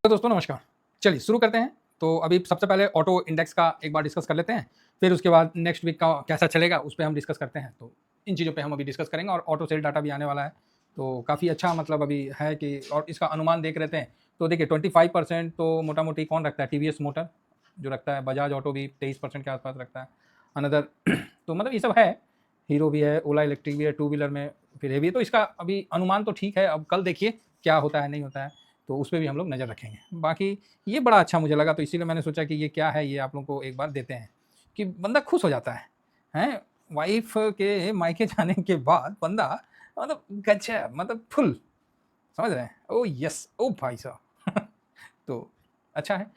दोस्तों नमस्कार। चलिए शुरू करते हैं। तो अभी सबसे पहले ऑटो इंडेक्स का एक बार डिस्कस कर लेते हैं, फिर उसके बाद नेक्स्ट वीक का कैसा चलेगा उस पे हम डिस्कस करते हैं। तो इन चीज़ों पे हम अभी डिस्कस करेंगे और ऑटो सेल डाटा भी आने वाला है, तो काफ़ी अच्छा मतलब अभी है कि और इसका अनुमान देख रहते हैं। तो देखिए 25% तो मोटा-मोटी कौन रखता है, टीवीएस मोटर जो रखता है, बजाज ऑटो भी 23% के आस-पास रखता है, अनदर तो मतलब ये सब है, हीरो भी है, ओला इलेक्ट्रिक भी है, टू व्हीलर में फिर हेवी है। तो इसका अभी अनुमान तो ठीक है, अब कल देखिए क्या होता है नहीं होता है, तो उस पे भी हम लोग नज़र रखेंगे। बाकी ये बड़ा अच्छा मुझे लगा, तो इसीलिए मैंने सोचा कि ये क्या है, ये आप लोगों को एक बार देते हैं कि बंदा खुश हो जाता है, हैं? वाइफ़ के मायके जाने के बाद बंदा मतलब गज़ब मतलब फुल, समझ रहे हैं? Oh yes! ओह भाई साहब! तो अच्छा है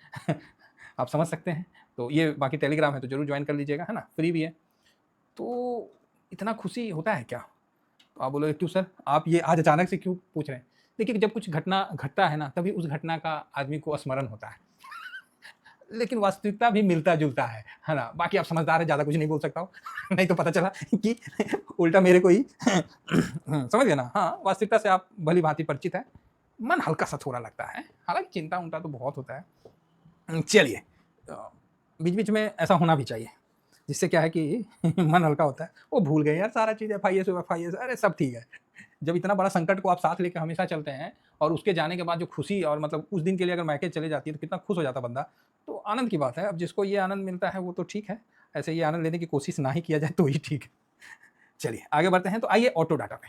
आप समझ सकते हैं। तो ये बाकी टेलीग्राम है तो ज़रूर जॉइन कर लीजिएगा, है ना? फ्री भी है। तो इतना खुशी होता है क्या? तो आप बोलोगे क्यों सर? आप ये आज अचानक से क्यों पूछ रहे हैं? देखिए जब कुछ घटना घटता है ना, तभी उस घटना का आदमी को स्मरण होता है। लेकिन वास्तविकता भी मिलता-जुलता है ना? बाकी आप समझदार हैं, ज़्यादा कुछ नहीं बोल सकता हूँ। नहीं तो पता चला कि उल्टा मेरे को ही समझ गए ना? हाँ, वास्तविकता से आप भली-भाँति परिचित हैं। मन हल्का-सा थोड़ा लगता है, हालाँकि चिंता-उंता तो बहुत होता है। चलिए बीच-बीच में ऐसा होना भी चाहिए, जिससे क्या है कि मन हल्का होता है। वो भूल गए यार सारा चीज़ एफआईएस अरे सब ठीक है। जब इतना बड़ा संकट को आप साथ लेके हमेशा चलते हैं और उसके जाने के बाद जो खुशी और मतलब उस दिन के लिए अगर मायके चले जाती है तो कितना खुश हो जाता बंदा, तो आनंद की बात है। अब जिसको ये आनंद मिलता है वो तो ठीक है, ऐसे ये आनंद लेने की कोशिश ना ही किया जाए तो ही ठीक है। चलिए आगे बढ़ते हैं, तो आइए ऑटो डाटा पे।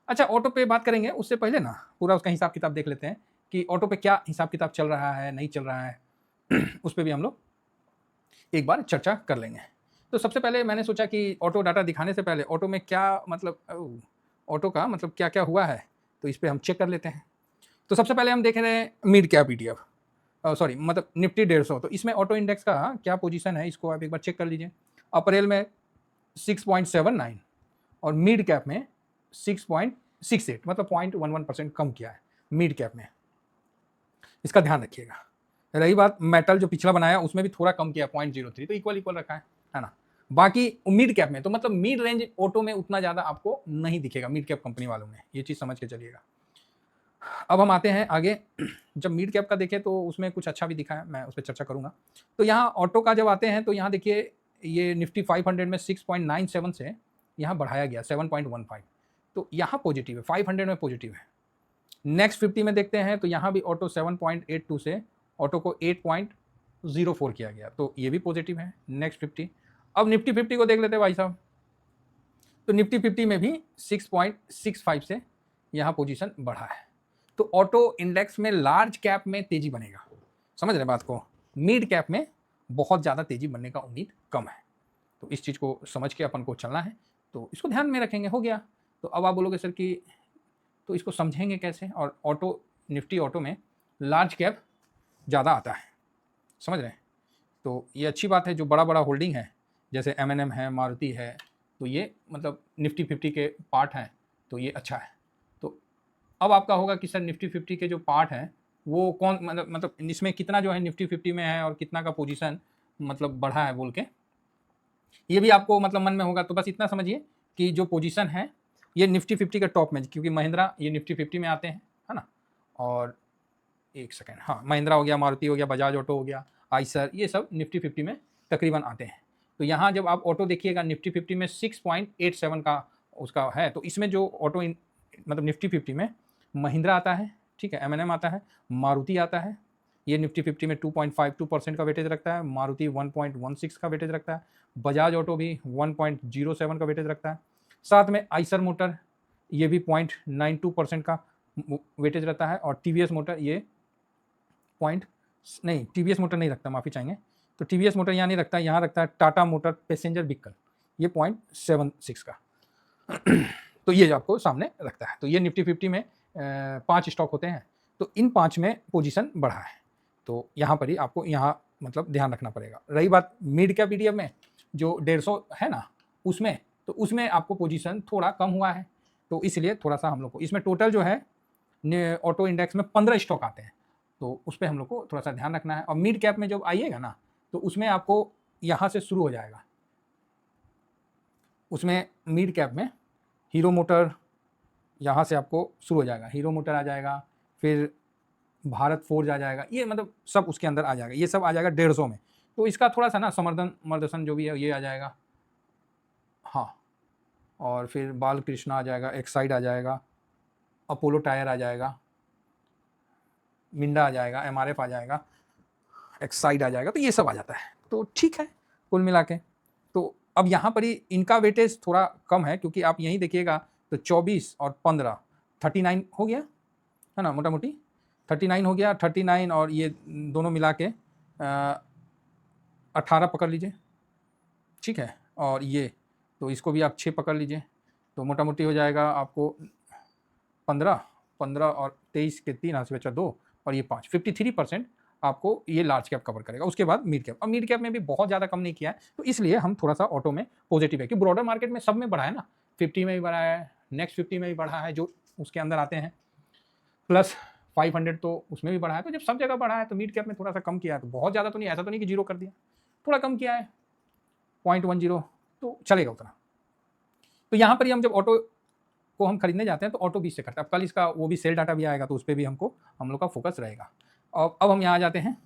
अच्छा ऑटो पे बात करेंगे, उससे पहले ना पूरा उसका हिसाब किताब देख लेते हैं कि ऑटो पे क्या हिसाब किताब चल रहा है, नहीं चल रहा है। उस पे भी हम लोग एक बार चर्चा कर लेंगे। तो सबसे पहले मैंने सोचा कि ऑटो डाटा दिखाने से पहले ऑटो में क्या मतलब ऑटो का मतलब क्या-क्या हुआ है, तो इस पे हम चेक कर लेते हैं। तो सबसे पहले हम देख रहे हैं मिड कैप ईटीएफ, सॉरी मतलब निफ्टी 150, तो इसमें ऑटो इंडेक्स का क्या पोजीशन है, इसको आप एक बार चेक कर लीजिए। अप्रैल में 6.79 और मिड कैप में 6.68, मतलब 0.11% कम किया है मिड कैप में, इसका ध्यान रखिएगा। रही बात मेटल जो पिछला बनाया उसमें भी थोड़ा कम किया 0.03, तो इक्वल इक्वल रखा है ना? बाकी मिड कैप में तो मतलब मिड रेंज ऑटो में उतना ज़्यादा आपको नहीं दिखेगा मिड कैप कंपनी वालों में, ये चीज़ समझ के चलिएगा। अब हम आते हैं आगे। जब मिड कैप का देखें तो उसमें कुछ अच्छा भी दिखा है, मैं उस पर चर्चा करूंगा। तो यहाँ ऑटो का जब आते हैं तो यहाँ देखिए ये निफ्टी 500 में 6.97 से यहाँ बढ़ाया गया 7.15, तो यहाँ पॉजिटिव है, 500 में पॉजिटिव है। नेक्स्ट 50 में देखते हैं तो यहाँ भी ऑटो 7.82 से ऑटो को 8.04 किया गया, तो ये भी पॉजिटिव है नेक्स्ट 50। अब निफ्टी 50 को देख लेते हैं भाई साहब, तो निफ्टी 50 में भी 6.65 से यहाँ पोजीशन बढ़ा है। तो ऑटो इंडेक्स में लार्ज कैप में तेजी बनेगा, समझ रहे बात को? मिड कैप में बहुत ज़्यादा तेजी बनने का उम्मीद कम है, तो इस चीज़ को समझ के अपन को चलना है, तो इसको ध्यान में रखेंगे, हो गया। तो अब आप बोलोगे सर कि तो इसको समझेंगे कैसे? और ऑटो निफ्टी ऑटो में लार्ज कैप ज़्यादा आता है, समझ रहे हैं? तो ये अच्छी बात है, जो बड़ा बड़ा होल्डिंग है जैसे एम है, मारुति है, तो ये मतलब निफ्टी 50 के पार्ट हैं, तो ये अच्छा है। तो अब आपका होगा कि सर निफ्टी 50 के जो पार्ट हैं वो कौन, मतलब इसमें कितना जो है निफ्टी 50 में है और कितना का पोजीशन मतलब बढ़ा है बोल के, ये भी आपको मतलब मन में होगा। तो बस इतना समझिए कि जो पोजीशन है ये निफ्टी 50 के टॉप में, क्योंकि महिंद्रा ये निफ्टी 50 में आते हैं, है ना? और एक सेकेंड, हाँ महिंद्रा हो गया, मारुति हो गया, बजाज ऑटो हो गया, आइसर, ये सब निफ्टी 50 में तकरीबन आते हैं। तो यहाँ जब आप ऑटो देखिएगा निफ्टी 50 में 6.87 का उसका है, तो इसमें जो ऑटो मतलब निफ्टी 50 में महिंद्रा आता है, ठीक है, एम आता है, मारुति आता है, ये निफ्टी 50 में 2.52% का वेटेज रखता है, मारुति 1.16 का वेटेज रखता है, बजाज ऑटो भी 1.07 का वेटेज रखता है, साथ में आइसर मोटर ये भी 0.92% का वेटेज रहता है, और टीवीएस मोटर ये टीवीएस मोटर नहीं रखता, माफ़ी चाहेंगे। तो टीवीएस मोटर यहाँ नहीं रखता, यहाँ रखता है टाटा मोटर पैसेंजर व्हीकल, ये 0.76 का तो ये आपको सामने रखता है। तो ये निफ्टी 50 में 5 स्टॉक होते हैं, तो इन 5 में पोजीशन बढ़ा है, तो यहाँ पर ही आपको यहाँ मतलब ध्यान रखना पड़ेगा। रही बात मिड कैप ईटीएफ में जो 150 है ना, उसमें तो उसमें आपको पोजीशन थोड़ा कम हुआ है, तो इसलिए थोड़ा सा हम लोग को इसमें टोटल जो है ऑटो इंडेक्स में 15 स्टॉक आते हैं, तो उस पर हम लोग को थोड़ा सा ध्यान रखना है। और मिड कैप में जब आइएगा ना, तो उसमें आपको यहाँ से शुरू हो जाएगा, उसमें मिड कैप में हीरो मोटर यहाँ से आपको शुरू हो जाएगा, हीरो मोटर आ जाएगा, फिर भारत फोर्ज आ जाएगा, ये मतलब सब उसके अंदर आ जाएगा, ये सब आ जाएगा 150 में। तो इसका थोड़ा सा ना समर्दन मर्दसन जो भी है ये आ जाएगा, हाँ। और फिर बालकृष्ण आ जाएगा, एक्साइड आ जाएगा, अपोलो टायर आ जाएगा, मिंडा आ जाएगा, एमआरएफ आ जाएगा, एक्साइड आ जाएगा, तो ये सब आ जाता है। तो ठीक है कुल मिला के। तो अब यहाँ पर ही इनका वेटेज थोड़ा कम है, क्योंकि आप यहीं देखिएगा तो 24 और 15 39 हो गया है ना, मोटा मोटी 39 हो गया, 39 और ये दोनों मिला के 18 पकड़ लीजिए, ठीक है। और ये तो इसको भी आप 6 पकड़ लीजिए, तो मोटा मोटी हो जाएगा आपको 15 और 23 के 3 हाथ से बचा 2 और ये 5, 53% आपको ये लार्ज कैप कवर करेगा। उसके बाद मिड कैप, अब मिड कैप में भी बहुत ज़्यादा कम नहीं किया है, तो इसलिए हम थोड़ा सा ऑटो में पॉजिटिव है कि ब्रॉडर मार्केट में सब में बढ़ा है ना, 50 में भी बढ़ा है, नेक्स्ट 50 में भी बढ़ा है जो उसके अंदर आते हैं, प्लस 500 तो उसमें भी बढ़ा है। तो जब सब जगह बढ़ा है तो मिड कैप में थोड़ा सा कम किया है, तो बहुत ज़्यादा तो नहीं, ऐसा तो नहीं कि जीरो कर दिया, थोड़ा कम किया है 0.10, तो चलेगा उतना। तो यहाँ पर ही हम जब ऑटो को हम खरीदने जाते हैं तो ऑटो 20 से करते हैं। अब कल इसका वो भी सेल डाटा भी आएगा, तो उस पर भी हम लोग का फोकस रहेगा। और अब हम यहाँ जाते हैं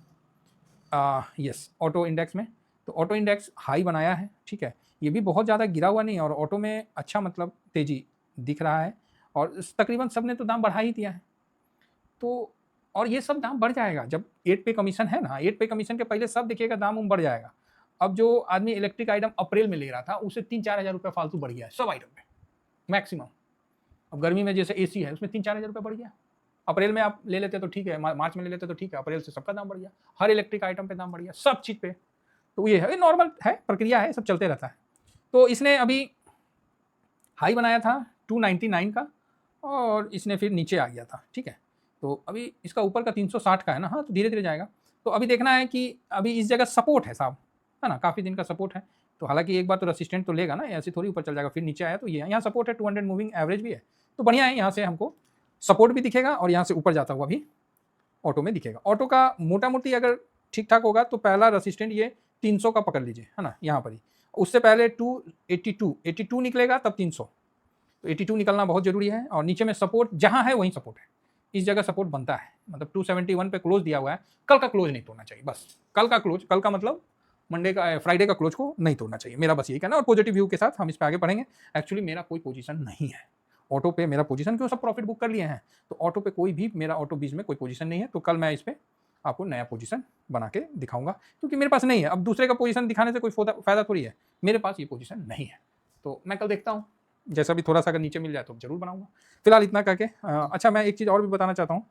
यस ऑटो इंडेक्स में। तो ऑटो इंडेक्स हाई बनाया है, ठीक है, ये भी बहुत ज़्यादा गिरा हुआ नहीं, और ऑटो में अच्छा मतलब तेज़ी दिख रहा है, और तकरीबन सब ने तो दाम बढ़ा ही दिया है। तो और ये सब दाम बढ़ जाएगा जब 8 पे कमीशन है ना, 8 पे कमीशन के पहले सब देखिएगा दाम बढ़ जाएगा। अब जो आदमी इलेक्ट्रिक आइटम अप्रैल में ले रहा था उसे 3-4 हज़ार रुपये फालतू बढ़ गया है सब आइटम पे मैक्सिमम। अब गर्मी में जैसे एसी है उसमें 3-4 हज़ार रुपये बढ़ गया, अप्रैल में आप ले लेते तो ठीक है, मार्च में ले लेते तो ठीक है, अप्रैल से सबका दाम बढ़ गया, हर इलेक्ट्रिक आइटम पे दाम बढ़ गया, सब चीज़ पे। तो ये है, ये नॉर्मल है, प्रक्रिया है, सब चलते रहता है। तो इसने अभी हाई बनाया था 299 का, और इसने फिर नीचे आ गया था, ठीक है। तो अभी इसका ऊपर का 360 का है ना, हाँ, तो धीरे धीरे जाएगा। तो अभी देखना है कि अभी इस जगह सपोर्ट है साहब, है ना, काफ़ी दिन का सपोर्ट है। तो हालांकि एक बार तो रेसिस्टेंट तो लेगा ना, ऐसे थोड़ी ऊपर चल जाएगा फिर नीचे आया, तो ये यहाँ सपोर्ट है, 200 मूविंग एवरेज भी है, तो बढ़िया है, यहाँ से हमको सपोर्ट भी दिखेगा और यहाँ से ऊपर जाता हुआ भी ऑटो में दिखेगा। ऑटो का मोटा मोटी अगर ठीक ठाक होगा तो पहला रेसिस्टेंट ये 300 का पकड़ लीजिए, है ना, यहाँ पर ही। उससे पहले 282 निकलेगा तब 300, तो 82 निकलना बहुत जरूरी है। और नीचे में सपोर्ट जहाँ है वहीं सपोर्ट है, इस जगह सपोर्ट बनता है, मतलब 271 पे क्लोज दिया हुआ है, कल का क्लोज नहीं तोड़ना चाहिए, बस कल का क्लोज, कल का मतलब मंडे का फ्राइडे का क्लोज को नहीं तोड़ना चाहिए, मेरा बस यही कहना। और पॉजिटिव व्यू के साथ हम इस पर आगे बढ़ेंगे। एक्चुअली मेरा कोई पोजीशन नहीं है ऑटो पे, मेरा पोजीशन क्यों, सब प्रॉफिट बुक कर लिए हैं, तो ऑटो पे कोई भी मेरा ऑटो बीच में कोई पोजीशन नहीं है। तो कल मैं इस पर आपको नया पोजीशन बना के दिखाऊंगा, क्योंकि मेरे पास नहीं है। अब दूसरे का पोजीशन दिखाने से कोई फायदा थोड़ी है, मेरे पास ये पोजीशन नहीं है, तो मैं कल देखता हूँ, जैसा भी थोड़ा सा अगर नीचे मिल जाए तो जरूर बनाऊंगा। फिलहाल इतना करके अच्छा, मैं एक चीज़ और भी बताना चाहता हूँ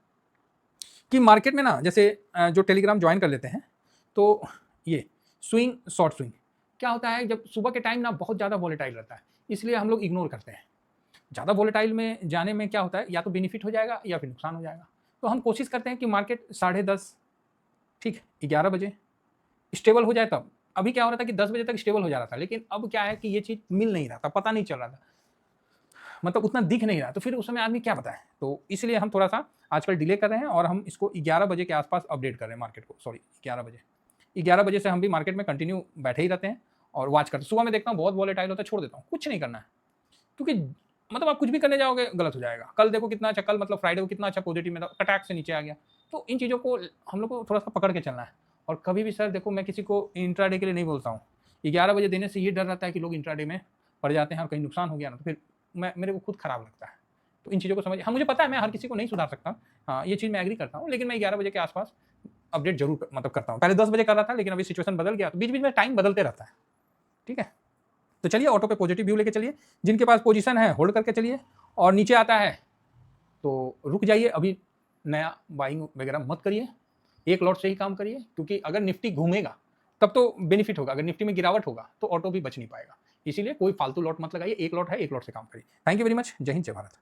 कि मार्केट में ना, जैसे जो टेलीग्राम ज्वाइन कर लेते हैं, तो ये स्विंग शॉर्ट स्विंग क्या होता है, जब सुबह के टाइम ना बहुत ज़्यादा वॉलेटाइल रहता है, इसलिए हम लोग इग्नोर करते हैं। ज़्यादा वॉलेटाइल में जाने में क्या होता है, या तो बेनिफिट हो जाएगा या फिर नुकसान हो जाएगा। तो हम कोशिश करते हैं कि मार्केट 10:30 ठीक 11 बजे स्टेबल हो जाए तब। अभी क्या हो रहा था कि 10 बजे तक स्टेबल हो जा रहा था, लेकिन अब क्या है कि ये चीज़ मिल नहीं रहा था, पता नहीं चल रहा था, मतलब उतना दिख नहीं रहा, तो फिर उस समय आदमी क्या बताए। तो इसलिए हम थोड़ा सा आजकल डिले कर रहे हैं, और हम इसको 11 बजे के आसपास अपडेट कर रहे हैं मार्केट को। सॉरी 11 बजे से हम भी मार्केट में कंटिन्यू बैठे ही रहते हैं और वॉच करते हैं। सुबह में देखता हूँ बहुत वॉलेटाइल होता है, छोड़ देता हूँ, कुछ नहीं करना है, क्योंकि मतलब आप कुछ भी करने जाओगे गलत हो जाएगा। कल देखो कितना अच्छा, कल मतलब फ्राइडे को कितना अच्छा पॉजिटिव में था, कटाक से नीचे आ गया। तो इन चीज़ों को हम लोग को थोड़ा सा पकड़ के चलना है। और कभी भी सर देखो, मैं किसी को इंट्राडे के लिए नहीं बोलता हूँ, 11 बजे देने से ये डर रहता है कि लोग इंट्राडे में पड़ जाते हैं और कहीं नुकसान हो गया ना, तो फिर मेरे को खुद खराब लगता है। तो इन चीज़ों को समझ, हाँ मुझे पता है मैं हर किसी को नहीं सुधार सकता, हाँ ये चीज़ मैं एग्री करता हूँ, लेकिन मैं 11 बजे के आसपास अपडेट जरूर मतलब करता हूँ। पहले 10 बजे कर रहा था, लेकिन अभी सिचुएशन बदल गया, तो बीच बीच में टाइम बदलते रहता है, ठीक है। तो चलिए ऑटो पे पॉजिटिव व्यू लेके चलिए, जिनके पास पोजीशन है होल्ड करके चलिए, और नीचे आता है तो रुक जाइए, अभी नया बाइंग वगैरह मत करिए, एक लॉट से ही काम करिए, क्योंकि अगर निफ्टी घूमेगा तब तो बेनिफिट होगा, अगर निफ्टी में गिरावट होगा तो ऑटो भी बच नहीं पाएगा। इसीलिए कोई फालतू लॉट मत लगाइए, एक लॉट है, एक लॉट से काम करिए। थैंक यू वेरी मच, जय हिंद जय भारत।